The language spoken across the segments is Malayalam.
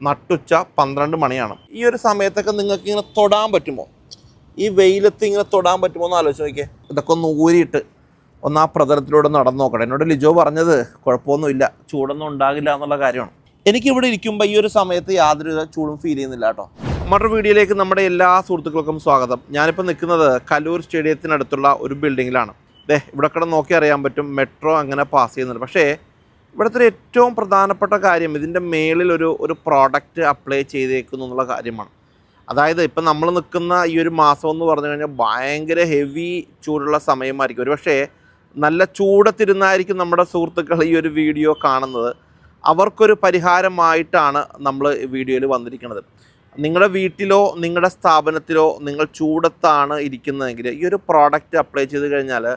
നട്ടുച്ച 12 മണിയാണ്. ഈ ഒരു സമയത്തൊക്കെ നിങ്ങൾക്ക് ഇങ്ങനെ തൊടാൻ പറ്റുമോ? ഈ വെയിലത്ത് ഇങ്ങനെ തൊടാൻ പറ്റുമോ എന്ന് ആലോചിച്ച് നോക്കിയേ. ഇതൊക്കെ ഒന്ന് ഊരിയിട്ട് ഒന്ന് ആ പ്രതലത്തിലൂടെ നടന്നു നോക്കട്ടെ. എന്നോട് ലിജോ പറഞ്ഞത് കുഴപ്പമൊന്നുമില്ല, ചൂടൊന്നും ഉണ്ടാകില്ല എന്നുള്ള കാര്യമാണ്. എനിക്കിവിടെ ഇരിക്കുമ്പോൾ ഈ ഒരു സമയത്ത് യാതൊരു ചൂടും ഫീൽ ചെയ്യുന്നില്ല കേട്ടോ. മറ്റൊരു വീഡിയോയിലേക്ക് നമ്മുടെ എല്ലാ സുഹൃത്തുക്കൾക്കും സ്വാഗതം. ഞാനിപ്പോൾ നിൽക്കുന്നത് കലൂർ സ്റ്റേഡിയത്തിനടുത്തുള്ള ഒരു ബിൽഡിങ്ങിലാണ്. ഇവിടെ കിടന്ന് നോക്കി അറിയാൻ പറ്റും മെട്രോ അങ്ങനെ പാസ് ചെയ്യുന്നുണ്ട്. പക്ഷേ ഇവിടുത്തെ ഏറ്റവും പ്രധാനപ്പെട്ട കാര്യം ഇതിൻ്റെ മേളിൽ ഒരു പ്രോഡക്റ്റ് അപ്ലൈ ചെയ്തേക്കുന്നു എന്നുള്ള കാര്യമാണ്. അതായത് ഇപ്പം നമ്മൾ നിൽക്കുന്ന ഈ ഒരു മാസം എന്ന് പറഞ്ഞു കഴിഞ്ഞാൽ ഭയങ്കര ഹെവി ചൂടുള്ള സമയമായിരിക്കും. ഒരു പക്ഷേ നല്ല ചൂടത്തിരുന്നായിരിക്കും നമ്മുടെ സുഹൃത്തുക്കൾ ഈ ഒരു വീഡിയോ കാണുന്നത്. അവർക്കൊരു പരിഹാരമായിട്ടാണ് നമ്മൾ വീഡിയോയിൽ വന്നിരിക്കുന്നത്. നിങ്ങളുടെ വീട്ടിലോ നിങ്ങളുടെ സ്ഥാപനത്തിലോ നിങ്ങൾ ചൂടത്താണ് ഇരിക്കുന്നതെങ്കിൽ ഈ ഒരു പ്രോഡക്റ്റ് അപ്ലൈ ചെയ്ത് കഴിഞ്ഞാൽ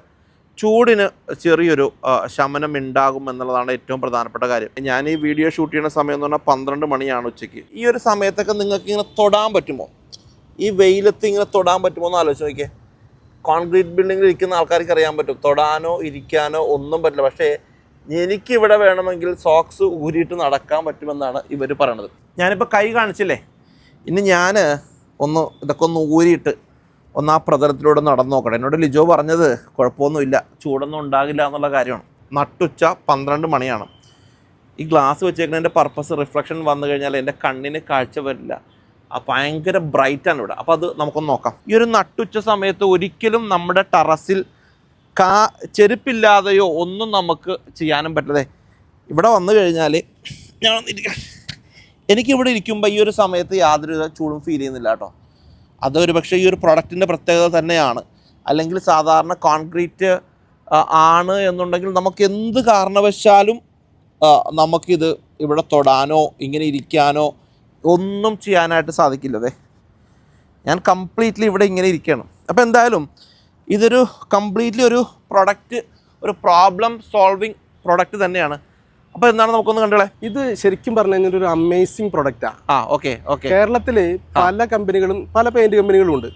ചൂടിന് ചെറിയൊരു ശമനം ഉണ്ടാകും എന്നുള്ളതാണ് ഏറ്റവും പ്രധാനപ്പെട്ട കാര്യം. ഞാൻ ഈ വീഡിയോ ഷൂട്ട് ചെയ്യുന്ന സമയം എന്ന് പറഞ്ഞാൽ 12 മണിയാണ് ഉച്ചയ്ക്ക്. ഈ ഒരു സമയത്തൊക്കെ നിങ്ങൾക്ക് ഇങ്ങനെ തൊടാൻ പറ്റുമോ? ഈ വെയിലത്ത് ഇങ്ങനെ തൊടാൻ പറ്റുമോ എന്ന് ആലോചിച്ച് നോക്കിയേ. കോൺക്രീറ്റ് ബിൽഡിങ്ങിൽ ഇരിക്കുന്ന ആൾക്കാർക്ക് അറിയാൻ പറ്റും, തൊടാനോ ഇരിക്കാനോ ഒന്നും പറ്റില്ല. പക്ഷേ എനിക്കിവിടെ വേണമെങ്കിൽ സോക്സ് ഊരിയിട്ട് നടക്കാൻ പറ്റുമെന്നാണ് ഇവർ പറയണത്. ഞാനിപ്പോൾ കൈ കാണിച്ചില്ലേ, ഇനി ഞാൻ ഇതൊക്കെ ഒന്ന് ഊരിയിട്ട് ഒന്ന് ആ പ്രതലത്തിലൂടെ നടന്നു നോക്കട്ടെ. എന്നോട് ലിജോ പറഞ്ഞത് കുഴപ്പമൊന്നുമില്ല, ചൂടൊന്നും ഉണ്ടാകില്ല എന്നുള്ള കാര്യമാണ്. നട്ടുച്ച 12 മണിയാണ്. ഈ ഗ്ലാസ് വെച്ചേക്കുന്നതിൻ്റെ പർപ്പസ് റിഫ്ലക്ഷൻ വന്നു കഴിഞ്ഞാൽ എൻ്റെ കണ്ണിന് കാഴ്ച വരില്ല. ഭയങ്കര ബ്രൈറ്റാണ് ഇവിടെ. അപ്പോൾ അത് നമുക്കൊന്ന് നോക്കാം. ഈ ഒരു നട്ടുച്ച സമയത്ത് ഒരിക്കലും നമ്മുടെ ടെറസിൽ ചെരുപ്പില്ലാതെയോ ഒന്നും നമുക്ക് ചെയ്യാനും പറ്റില്ലേ. ഇവിടെ വന്നു കഴിഞ്ഞാൽ എനിക്കിവിടെ ഇരിക്കുമ്പോൾ ഈ ഒരു സമയത്ത് യാതൊരു ചൂടും ഫീൽ ചെയ്യുന്നില്ല കേട്ടോ. അതൊരു പക്ഷേ ഈ ഒരു പ്രൊഡക്റ്റിൻ്റെ പ്രത്യേകത തന്നെയാണ്. അല്ലെങ്കിൽ സാധാരണ കോൺക്രീറ്റ് ആണ് എന്നുണ്ടെങ്കിൽ നമുക്ക് എന്ത് കാരണവശാലും നമുക്കിത് ഇവിടെ തൊടാനോ ഇങ്ങനെ ഇരിക്കാനോ ഒന്നും ചെയ്യാനായിട്ട് സാധിക്കില്ലതേ. ഞാൻ കംപ്ലീറ്റ്ലി ഇവിടെ ഇങ്ങനെ ഇരിക്കുകയാണ്. അപ്പോൾ എന്തായാലും ഇതൊരു കംപ്ലീറ്റ്ലി ഒരു പ്രൊഡക്റ്റ്, ഒരു പ്രോബ്ലം സോൾവിങ് പ്രൊഡക്റ്റ് തന്നെയാണ്. അപ്പോൾ എന്താണ് നമുക്കൊന്ന് കണ്ടോളെ. ഇത് ശരിക്കും പറഞ്ഞു കഴിഞ്ഞാൽ ഒരു അമേസിംഗ് പ്രൊഡക്റ്റാണ്. ഓക്കെ. കേരളത്തില് പല കമ്പനികളും പല പെയിന്റ് കമ്പനികളും ഉണ്ട്.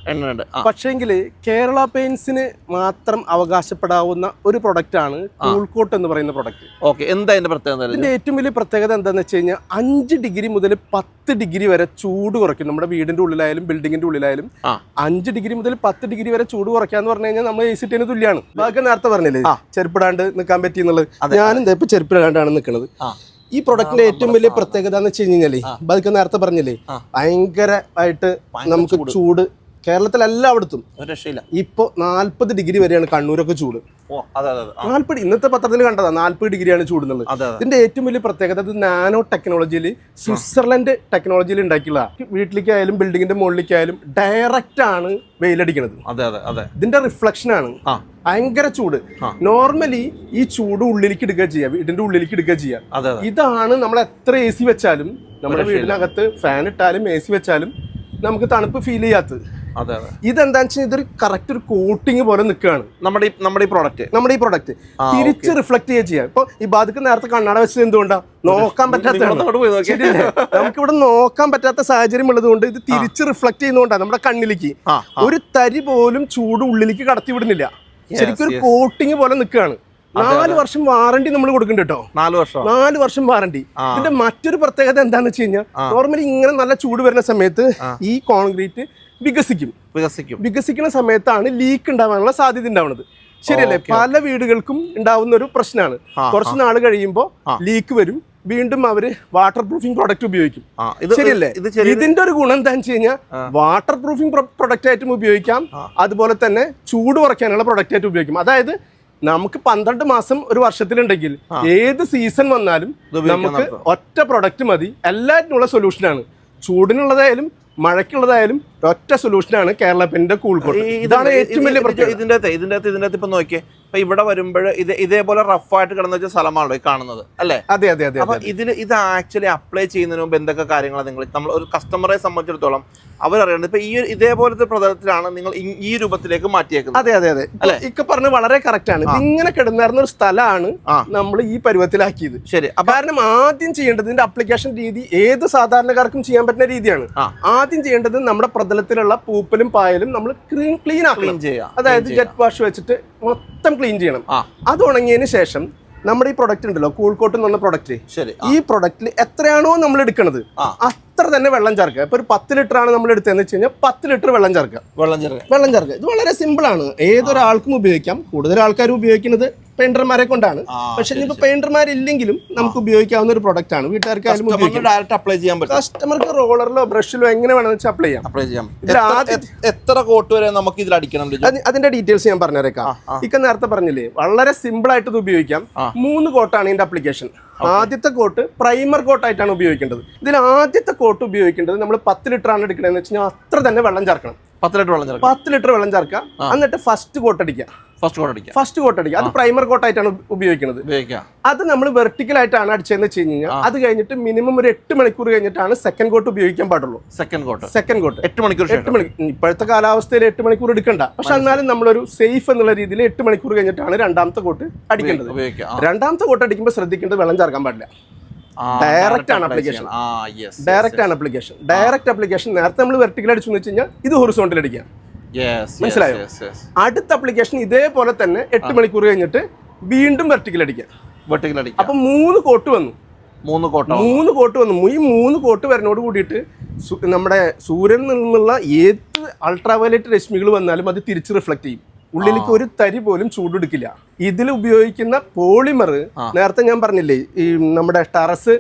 പക്ഷേങ്കിൽ കേരള പെയിന്റ്സിന് മാത്രം അവകാശപ്പെടാവുന്ന ഒരു പ്രൊഡക്റ്റ് ആണ് കൂൾകോട്ട് എന്ന് പറയുന്ന പ്രൊഡക്റ്റ്. ഓക്കെ, എന്താ അതിന്റെ പ്രത്യേകത? ഇതിന്റെ ഏറ്റവും വലിയ പ്രത്യേകത എന്താണെന്ന് വെച്ച് കഴിഞ്ഞാൽ 5 ഡിഗ്രി മുതൽ 10 ഡിഗ്രി വരെ ചൂട് കുറയ്ക്കും. നമ്മുടെ വീടിന്റെ ഉള്ളിലായാലും ബിൽഡിങ്ങിന്റെ ഉള്ളിലായാലും 5 ഡിഗ്രി മുതൽ 10 ഡിഗ്രി വരെ ചൂട് കുറയ്ക്കാന്ന് പറഞ്ഞു കഴിഞ്ഞാൽ നമ്മൾ AC തുല്യാണ്. ബാക്കി നേരത്തെ പറഞ്ഞില്ലേ ചെരുപ്പിടാണ്ട് നിൽക്കാൻ പറ്റി എന്നുള്ളത്. ഞാനും ഇപ്പൊ ചെരുപ്പിടാണ്ടാണ് നിൽക്കുന്നത്. ഈ പ്രൊഡക്റ്റിന്റെ ഏറ്റവും വലിയ പ്രത്യേകത എന്ന് വെച്ച് കഴിഞ്ഞാല് ബാക്കി നേരത്തെ പറഞ്ഞില്ലേ ഭയങ്കരമായിട്ട് നമുക്ക് ചൂട് കേരളത്തിലെല്ലായിടത്തും ഇപ്പൊ 40 ഡിഗ്രി വരെയാണ് കണ്ണൂരൊക്കെ ചൂട്. 40 ഇന്നത്തെ പത്രത്തിൽ കണ്ടതാ 40 ഡിഗ്രിയാണ് ചൂട് എന്നുള്ളത്. ഇതിന്റെ ഏറ്റവും വലിയ പ്രത്യേകത ഇത് നാനോ ടെക്നോളജിയിൽ സ്വിറ്റ്സർലൻഡ് ടെക്നോളജിയിൽ ഉണ്ടാക്കിയുള്ള വീട്ടിലേക്കായാലും ബിൽഡിങ്ങിന്റെ മുകളിലേക്കായാലും ഡയറക്റ്റ് ആണ് വെയിലടിക്കുന്നത്. ഇതിന്റെ റിഫ്ലക്ഷൻ ആണ് ഭയങ്കര ചൂട്. നോർമലി ഈ ചൂട് ഉള്ളിലേക്ക് എടുക്കുക ചെയ്യുക, വീടിന്റെ ഉള്ളിലേക്ക് എടുക്കുക ചെയ്യുക. ഇതാണ് നമ്മൾ എത്ര AC വെച്ചാലും നമ്മുടെ വീടിനകത്ത് ഫാൻ ഇട്ടാലും AC വെച്ചാലും നമുക്ക് തണുപ്പ് ഫീൽ ചെയ്യാത്തത്. ഇതെന്താ വെച്ചാൽ ഇതൊരു കറക്റ്റ് ഒരു കോട്ടിങ് പോലെ നിൽക്കുകയാണ് നമ്മുടെ ഈ പ്രൊഡക്റ്റ് തിരിച്ച് റിഫ്ലക്ട് ചെയ്യാം. ഇപ്പൊ ഈ ബാധിക്ക് നേരത്തെ കണ്ണാട വെച്ചത് എന്തുകൊണ്ടാ നോക്കാൻ പറ്റാത്ത, നമുക്കിവിടെ നോക്കാൻ പറ്റാത്ത സാഹചര്യം ഉള്ളത് കൊണ്ട് ഇത് തിരിച്ച് റിഫ്ലക്ട് ചെയ്യുന്നതുകൊണ്ടാണ് നമ്മുടെ കണ്ണിലേക്ക് ഒരു തരി പോലും ചൂട് ഉള്ളിലേക്ക് കടത്തി വിടുന്നില്ല. ശരിക്കും ഒരു കോട്ടിങ് പോലെ നിൽക്കുകയാണ്. 4 വർഷം വാറണ്ടി നമ്മൾ കൊടുക്കുന്നുണ്ട് കേട്ടോ. 4 വർഷം വാറണ്ടി. ഇതിന്റെ മറ്റൊരു പ്രത്യേകത എന്താന്ന് വെച്ച് കഴിഞ്ഞാൽ നോർമലി ഇങ്ങനെ നല്ല ചൂട് വരുന്ന സമയത്ത് ഈ കോൺക്രീറ്റ് വികസിക്കുന്ന സമയത്താണ് ലീക്ക് ഉണ്ടാവാനുള്ള സാധ്യത ഉണ്ടാവുന്നത്. ശരിയല്ലേ? പല വീടുകൾക്കും ഉണ്ടാവുന്ന ഒരു പ്രശ്നമാണ്. കുറച്ച് നാൾ കഴിയുമ്പോൾ ലീക്ക് വരും, വീണ്ടും അവര് വാട്ടർ പ്രൂഫിംഗ് പ്രൊഡക്റ്റ് ഉപയോഗിക്കും. ശരിയല്ലേ? ഇതിന്റെ ഒരു ഗുണം എന്താണെന്ന് വെച്ച് കഴിഞ്ഞാൽ വാട്ടർ പ്രൂഫിംഗ് പ്രൊഡക്റ്റ് ആയിട്ടും ഉപയോഗിക്കാം, അതുപോലെ തന്നെ ചൂട് കുറയ്ക്കാനുള്ള പ്രൊഡക്റ്റ് ആയിട്ട് ഉപയോഗിക്കും. അതായത് നമുക്ക് 12 മാസം ഒരു വർഷത്തിലുണ്ടെങ്കിൽ ഏത് സീസൺ വന്നാലും നമുക്ക് ഒറ്റ പ്രൊഡക്റ്റ് മതി. എല്ലാറ്റിനുള്ള സൊല്യൂഷനാണ്. ചൂടിനുള്ളതായാലും മഴയ്ക്കുള്ളതായാലും ഒറ്റ സൊല്യൂഷനാണ് കേരള പെയിന്റിന്റെ കൂൾകോട്ട്. ഇതാണ് ഏറ്റവും വലിയ പ്രത്യേകത. ഇതിന്റെ ഇപ്പൊ നോക്കിയേ, ഇപ്പൊ ഇവിടെ വരുമ്പോൾ ഇതേപോലെ റഫായിട്ട് കിടന്ന വെച്ച സ്ഥലമാണല്ലോ ഈ കാണുന്നത് അല്ലേ? അതെ. അപ്പൊ ഇത് ആക്ച്വലി അപ്ലൈ ചെയ്യുന്നതിന് മുമ്പ് എന്തൊക്കെ കാര്യങ്ങളാണ് നമ്മൾ ഒരു കസ്റ്റമറെ സംബന്ധിച്ചിടത്തോളം അവരറിയണം? ഇപ്പൊ ഇതേപോലത്തെ പ്രതലത്തിലാണ് നിങ്ങൾ ഈ രൂപത്തിലേക്ക് മാറ്റിയേക്കുന്നത്. അതെ. ഇക്ക പറഞ്ഞത് വളരെ കറക്റ്റ് ആണ്. ഇങ്ങനെ കിടന്നിരുന്ന ഒരു സ്ഥലമാണ് നമ്മൾ ഈ പരുവത്തിലാക്കിയത്. ശരി. കാരണം ആദ്യം ചെയ്യേണ്ടത് ഇതിന്റെ അപ്ലിക്കേഷൻ രീതി ഏത് സാധാരണക്കാർക്കും ചെയ്യാൻ പറ്റുന്ന രീതിയാണ്. ആദ്യം ചെയ്യേണ്ടത് നമ്മുടെ പ്രതലത്തിലുള്ള പൂപ്പലും പായലും നമ്മൾ ക്ലീൻ ആക്കണം. അതായത് ജെറ്റ് വാഷ് വെച്ചിട്ട് മൊത്തം ക്ലീൻ ചെയ്യണം. അത് ഉണങ്ങിയതിന് ശേഷം നമ്മുടെ ഈ പ്രൊഡക്റ്റ് ഉണ്ടല്ലോ കൂൾ കോട്ട് എന്ന് പറഞ്ഞ പ്രൊഡക്റ്റ്, ശരി, ഈ പ്രൊഡക്റ്റിൽ എത്രയാണോ നമ്മൾ എടുക്കുന്നത് അത്ര തന്നെ വെള്ളം ചേർക്കുക. ഇപ്പൊ ഒരു 10 ലിറ്റർ ആണ് നമ്മൾ എടുത്തതെന്ന് വെച്ച് കഴിഞ്ഞാൽ 10 ലിറ്റർ വെള്ളം ചേർക്കുക. ഇത് വളരെ സിമ്പിൾ ആണ്, ഏതൊരാൾക്കും ഉപയോഗിക്കാം. കൂടുതൽ ആൾക്കാരും ഉപയോഗിക്കുന്നത് പെയിന്റർമാരെ കൊണ്ടാണ്. പക്ഷെ ഇനിയിപ്പോ പെയിന്റർമാരില്ലെങ്കിലും നമുക്ക് ഉപയോഗിക്കാവുന്ന ഒരു പ്രൊഡക്റ്റ് ആണ്. വീട്ടുകാർക്കായാലും ഡയറക്റ്റ് അപ്ലൈ ചെയ്യാൻ പറ്റും. കസ്റ്റമർക്ക് റോളറിലോ ബ്രഷിലോ എങ്ങനെ വേണമെന്ന് വെച്ചാൽ അപ്ലൈ ചെയ്യാം. എത്ര കോട്ട് വരെ നമുക്ക് ഇതിൽ അടിക്കണം? അതിന്റെ ഡീറ്റെയിൽസ് ഞാൻ പറഞ്ഞേക്കാം. ഇക്ക നേരത്തെ പറഞ്ഞില്ലേ, വളരെ സിമ്പിൾ ആയിട്ട് ഇത് ഉപയോഗിക്കാം. 3 കോട്ടാണ് ഇതിന്റെ അപ്ലിക്കേഷൻ. ആദ്യത്തെ കോട്ട് പ്രൈമർ കോട്ടായിട്ടാണ് ഉപയോഗിക്കേണ്ടത്. ഇതിൽ ആദ്യത്തെ കോട്ട് ഉപയോഗിക്കേണ്ടത് നമ്മൾ 10 ലിറ്റർ ആണ് എടുക്കണമെന്ന് വെച്ച് കഴിഞ്ഞാൽ അത്ര തന്നെ വെള്ളം ചേർക്കണം. 10 ലിറ്റർ വെള്ളം ചേർക്കുക. എന്നിട്ട് ഫസ്റ്റ് കോട്ട് അടിക്കുക. അത് പ്രൈമർ കോട്ടായിട്ടാണ് ഉപയോഗിക്കുന്നത്. അത് നമ്മൾ വെർട്ടിക്കൽ ആയിട്ടാണ് അടിച്ചതെന്ന് വെച്ച് കഴിഞ്ഞാൽ അത് കഴിഞ്ഞിട്ട് മിനിമം ഒരു 8 മണിക്കൂർ കഴിഞ്ഞിട്ടാണ് സെക്കൻഡ് കോട്ട് ഉപയോഗിക്കാൻ പാടുള്ളൂ. സെക്കൻഡ് കോട്ട് 8 മണിക്കൂർ. ഇപ്പോഴത്തെ കാലാവസ്ഥയിൽ 8 മണിക്കൂർ എടുക്കണ്ട. പക്ഷെ എന്നാലും നമ്മളൊരു സേഫ് എന്നുള്ള രീതിയിൽ 8 മണിക്കൂർ കഴിഞ്ഞിട്ടാണ് രണ്ടാമത്തെ കോട്ട് അടിക്കേണ്ടത്. രണ്ടാമത്തെ കോട്ട് അടിക്കുമ്പോൾ ശ്രദ്ധിക്കേണ്ടത് വെള്ളം ചേർക്കാൻ പാടില്ല. ഡയറക്റ്റ് ആണ് അപ്ലിക്കേഷൻ. Direct application. നേരത്തെ നമ്മൾ വെർട്ടിക്കൽ അടിച്ചു എന്ന് വെച്ച് കഴിഞ്ഞാൽ ഇത് ഹൊറിസോണ്ടൽ അടിക്കാം. മനസ്സിലായോ? അടുത്ത അപ്ലിക്കേഷൻ ഇതേപോലെ തന്നെ 8 മണിക്കൂർ കഴിഞ്ഞിട്ട് വീണ്ടും വെർട്ടിക്കൽ അടിക്കാം. അപ്പൊ 3 കോട്ട് വന്നു. ഈ 3 കോട്ട് വരുന്നോട് കൂടിയിട്ട് നമ്മുടെ സൂര്യനിൽ നിന്നുള്ള ഏത് അൾട്രാവയലറ്റ് രശ്മികൾ വന്നാലും അത് തിരിച്ച് റിഫ്ലക്ട് ചെയ്യും. ഉള്ളിലേക്ക് ഒരു തരി പോലും ചൂടെടുക്കില്ല. ഇതിൽ ഉപയോഗിക്കുന്ന പോളിമർ നേരത്തെ ഞാൻ പറഞ്ഞില്ലേ, ഈ നമ്മുടെ ടെറസ്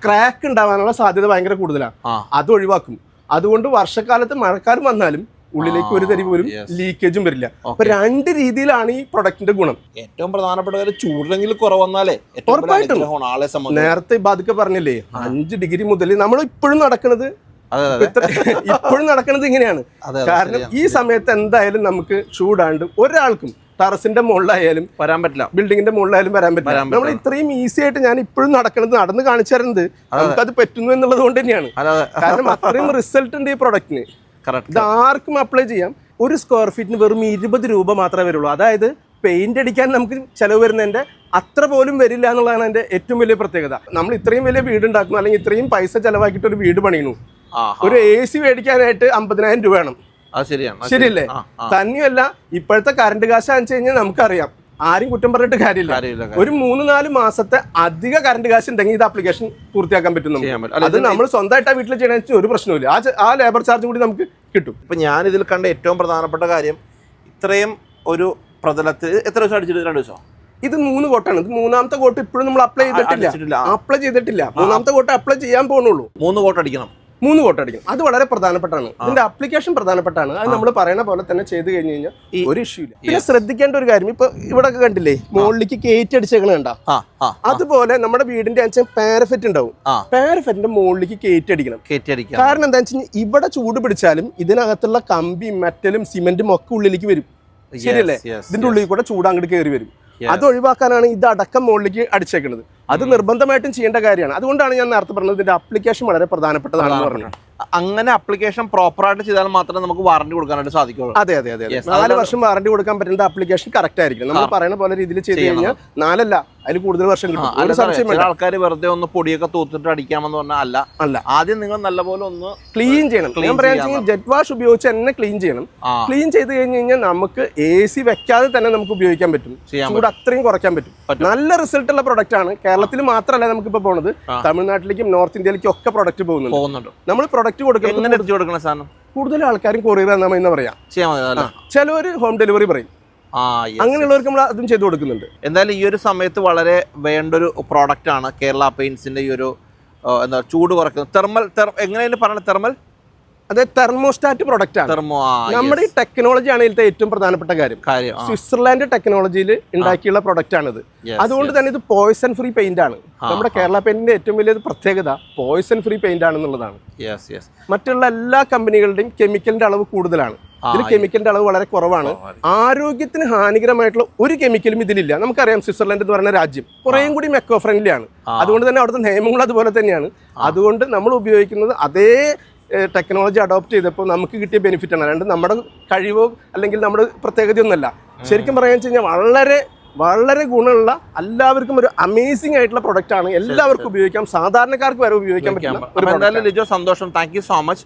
ക്രാക്ക് ഉണ്ടാവാനുള്ള സാധ്യത ഭയങ്കര കൂടുതലാണ്. അത് ഒഴിവാക്കും. അതുകൊണ്ട് വർഷക്കാലത്ത് മഴക്കാലം വന്നാലും ഉള്ളിലേക്ക് ഒരു തരി പോലും ലീക്കേജും വരില്ല. അപ്പൊ 2 രീതിയിലാണ് ഈ പ്രൊഡക്റ്റിന്റെ ഗുണം. ഏറ്റവും പ്രധാനപ്പെട്ട കാര്യം ചൂടെങ്കിലും കുറവന്നാലേ ഉറപ്പായിട്ടും. നേരത്തെ ബാധിക്ക പറഞ്ഞില്ലേ 5 ഡിഗ്രി മുതൽ നമ്മൾ ഇപ്പോഴും നടക്കുന്നത് ഇങ്ങനെയാണ്. കാരണം ഈ സമയത്ത് എന്തായാലും നമുക്ക് ചൂടാണ്ട് ഒരാൾക്കും ടെറസിന്റെ മുകളിലായാലും വരാൻ പറ്റില്ല, ബിൽഡിങ്ങിന്റെ മുകളിലായാലും വരാൻ പറ്റില്ല. നമ്മൾ ഇത്രയും ഈസി ആയിട്ട് ഞാൻ ഇപ്പോഴും നടന്ന് കാണിച്ചു തരുന്നത് നമുക്കത് പറ്റുന്നു എന്നുള്ളത് കൊണ്ട് തന്നെയാണ്. കാരണം അത്രയും റിസൾട്ട് ഉണ്ട് ഈ പ്രൊഡക്റ്റിന്. ഇത് ആർക്കും അപ്ലൈ ചെയ്യാം. ഒരു സ്ക്വയർ ഫീറ്റിന് വെറും 20 രൂപ മാത്രമേ വരുള്ളൂ. അതായത് പെയിന്റ് അടിക്കാൻ നമുക്ക് ചെലവ് വരുന്നതിന്റെ അത്ര പോലും വരില്ല എന്നുള്ളതാണ് എൻ്റെ ഏറ്റവും വലിയ പ്രത്യേകത. നമ്മൾ ഇത്രയും വലിയ വീട് ഉണ്ടാക്കുന്നു, അല്ലെങ്കിൽ ഇത്രയും പൈസ ചെലവാക്കിയിട്ട് ഒരു വീട് പണിയുന്നു. ഒരു AC മേടിക്കാനായിട്ട് 50,000 രൂപ വേണം. ശരിയല്ലേ? തന്നെയല്ല ഇപ്പോഴത്തെ കറണ്ട് കാശ് വെച്ച് കഴിഞ്ഞാൽ നമുക്കറിയാം, ആരും കുറ്റം പറഞ്ഞിട്ട് കാര്യമില്ല. ഒരു 3-4 മാസത്തെ അധിക കറണ്ട് കാശ് ഉണ്ടെങ്കിൽ ഇത് ആപ്ലിക്കേഷൻ പൂർത്തിയാക്കാൻ പറ്റും. അത് നമ്മൾ സ്വന്തമായിട്ട് വീട്ടിൽ ചെയ്യണമെന്ന് ഒരു പ്രശ്നമില്ല. ആ ലേബർ ചാർജ് കൂടി നമുക്ക് കിട്ടും. ഇപ്പൊ ഞാൻ ഇതിൽ കണ്ട ഏറ്റവും പ്രധാനപ്പെട്ട കാര്യം, ഇത്രയും ഒരു പ്രതലത്തിൽ എത്ര ദിവസം അടിച്ചിട്ട്? 2 ദിവസം. ഇത് 3 കോട്ടാണ്. ഇത് 3ാമത്തെ കോട്ട് ഇപ്പോഴും നമ്മൾ അപ്ലൈ ചെയ്തിട്ടില്ല. 3ാമത്തെ കോട്ട് അപ്ലൈ ചെയ്യാൻ പോകുന്നുള്ളൂ. 3 കോട്ട് അടിക്കണം. 3 കോട്ട് അടിക്കും. അത് വളരെ പ്രധാനപ്പെട്ടാണ്. ഇതിന്റെ അപ്ലിക്കേഷൻ പ്രധാനപ്പെട്ടാണ്. അത് നമ്മൾ പറയുന്ന പോലെ തന്നെ ചെയ്ത് കഴിഞ്ഞ് കഴിഞ്ഞാൽ ഒരു ഇഷ്യൂ ഇല്ല. പിന്നെ ശ്രദ്ധിക്കേണ്ട ഒരു കാര്യം, ഇപ്പൊ ഇവിടെ കണ്ടില്ലേ മുകളിലേക്ക് കയറ്റി അടിച്ചേക്കണ കണ്ട, അതുപോലെ നമ്മുടെ വീടിന്റെ പാരഫെറ്റ് ഉണ്ടാവും. പാരഫെറ്റിന്റെ മുകളിലേക്ക് കയറ്റി അടിക്കണം. കാരണം എന്താ വെച്ചാൽ ഇവിടെ ചൂട് പിടിച്ചാലും ഇതിനകത്തുള്ള കമ്പി മെറ്റലും സിമെന്റും ഒക്കെ ഉള്ളിലേക്ക് വരും. ശരിയല്ലേ? ഇതിന്റെ ഉള്ളിൽ കൂടെ ചൂട് അങ്ങോട്ട് കയറി വരും. അത് ഒഴിവാക്കാനാണ് ഇത് അടക്കം മുകളിലേക്ക് അടിച്ചേക്കുന്നത്. അത് നിർബന്ധമായിട്ടും ചെയ്യേണ്ട കാര്യമാണ്. അതുകൊണ്ടാണ് ഞാൻ നേരത്തെ പറഞ്ഞത് ഇതിന്റെ അപ്ലിക്കേഷൻ വളരെ പ്രധാനപ്പെട്ടതാണെന്ന് പറഞ്ഞത്. അങ്ങനെ അപ്ലിക്കേഷൻ പ്രോപ്പറായിട്ട് ചെയ്താൽ മാത്രമേ നമുക്ക് വാറണ്ടി കൊടുക്കാനായിട്ട് സാധിക്കുള്ളൂ. അതെ. 4 വർഷം വാറണ്ടി കൊടുക്കാൻ പറ്റുന്ന അപ്ലിക്കേഷൻ കറക്റ്റ് ആയിരിക്കും. നമ്മൾ പറയുന്ന പോലെ രീതിയിൽ ചെയ്ത് കഴിഞ്ഞാൽ 4 അല്ല അതിൽ കൂടുതൽ വർഷം കിട്ടും. ആൾക്കാർ വെറുതെ ഒന്ന് പൊടിയൊക്കെ തൂത്തിട്ട് അടിക്കാമെന്ന് പറഞ്ഞാൽ അല്ല. ആദ്യം നിങ്ങൾ നല്ലപോലെ ഒന്ന് ക്ലീൻ ചെയ്യണം. ഞാൻ പറയാൻ ജെറ്റ് വാഷ് ഉപയോഗിച്ച് തന്നെ ക്ലീൻ ചെയ്യണം. ക്ലീൻ ചെയ്ത് കഴിഞ്ഞ് കഴിഞ്ഞാൽ നമുക്ക് AC വെക്കാതെ തന്നെ നമുക്ക് ഉപയോഗിക്കാൻ പറ്റും. ചൂട് അത്രയും കുറയ്ക്കാൻ പറ്റും. നല്ല റിസൾട്ട് ഉള്ള പ്രൊഡക്റ്റ് ആണ്. കേരളത്തിൽ മാത്രമല്ല നമുക്കിപ്പോ പോകുന്നത്, തമിഴ്നാട്ടിലേക്കും നോർത്ത് ഇന്ത്യയിലേക്കും ഒക്കെ പ്രൊഡക്റ്റ് പോകുന്നുണ്ട്. നമ്മൾ പ്രൊഡക്റ്റ് കൊടുക്കണം. സാധനം കൂടുതൽ ആൾക്കാരും കൊറിയർ എന്ന് പറയാം. ചിലവര് ഹോം ഡെലിവറി പറയും. അങ്ങനെയുള്ളവർക്ക് നമ്മൾ അതും ചെയ്തു കൊടുക്കുന്നുണ്ട്. എന്തായാലും ഈ ഒരു സമയത്ത് വളരെ വേണ്ടൊരു പ്രോഡക്റ്റ് ആണ് കേരള പെയിന്റ്സിന്റെ ഈ ഒരു എന്താ ചൂട് കുറയ്ക്കുന്നത് എങ്ങനെയാണ് പറയുന്നത്? അതെ, തെർമോസ്റ്റാറ്റ് പ്രൊഡക്റ്റ് ആണ്. നമ്മുടെ ഈ ടെക്നോളജി ആണ് ഇതിലത്തെ ഏറ്റവും പ്രധാനപ്പെട്ട കാര്യം. സ്വിറ്റ്സർലാൻഡ് ടെക്നോളജിയിൽ ഉണ്ടാക്കിയുള്ള പ്രൊഡക്റ്റ് ആണിത്. അതുകൊണ്ട് തന്നെ ഇത് പോയ്സൺ ഫ്രീ പെയിന്റ് ആണ്. നമ്മുടെ കേരള പെയിന്റിന്റെ ഏറ്റവും വലിയ പ്രത്യേകത പോയ്സൺ ഫ്രീ പെയിന്റ് ആണെന്നുള്ളതാണ്. മറ്റുള്ള എല്ലാ കമ്പനികളുടെയും കെമിക്കലിന്റെ അളവ് കൂടുതലാണ്. ഇതിൽ കെമിക്കലിന്റെ അളവ് വളരെ കുറവാണ്. ആരോഗ്യത്തിന് ഹാനികരമായിട്ടുള്ള ഒരു കെമിക്കലും ഇതിലില്ല. നമുക്കറിയാം സ്വിറ്റ്സർലൻഡ് എന്ന് പറയുന്ന രാജ്യം കുറേയും കൂടി മെക്കോ ഫ്രണ്ട്ലി ആണ്. അതുകൊണ്ട് തന്നെ അവിടുത്തെ നിയമങ്ങൾ അതുപോലെ തന്നെയാണ്. അതുകൊണ്ട് നമ്മൾ ഉപയോഗിക്കുന്നത് അതേ ടെക്നോളജി അഡോപ്റ്റ് ചെയ്തപ്പോൾ നമുക്ക് കിട്ടിയ ബെനിഫിറ്റ് ആണ്. അല്ലാണ്ട് നമ്മുടെ കഴിവോ അല്ലെങ്കിൽ നമ്മുടെ പ്രത്യേകതയൊന്നുമല്ല. ശരിക്കും പറയാന്ന് വെച്ച് കഴിഞ്ഞാൽ വളരെ ഗുണമുള്ള, എല്ലാവർക്കും ഒരു അമേസിംഗ് ആയിട്ടുള്ള പ്രൊഡക്റ്റ് ആണ്. എല്ലാവർക്കും ഉപയോഗിക്കാം, സാധാരണക്കാർക്ക് വരെ ഉപയോഗിക്കാൻ പറ്റും. ലിജോ, സന്തോഷം. Thank you so much.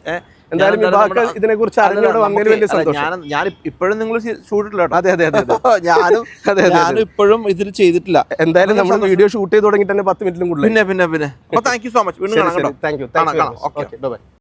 എന്തായാലും വിഭാഗ ഇതിനെ കുറിച്ച് അറിഞ്ഞോടെ വന്നതിൽ വലിയ സന്തോഷം. ഞാൻ ഇപ്പോഴും നിങ്ങൾ ഷൂട്ടില്ല. അതെ അതെ അതെ ഞാനും ഇപ്പോഴും ഇതിൽ ചെയ്തിട്ടില്ല. എന്തായാലും നമ്മൾ വീഡിയോ ഷൂട്ട് ചെയ്ത് തുടങ്ങിയിട്ട് തന്നെ 10 മിനിറ്റിലും കൂടുതൽ. പിന്നെ അപ്പൊ താങ്ക് യു സോ മച്ച്. വീണ്ടും കാണാം. Thank you. ഓക്കെ. ബൈ.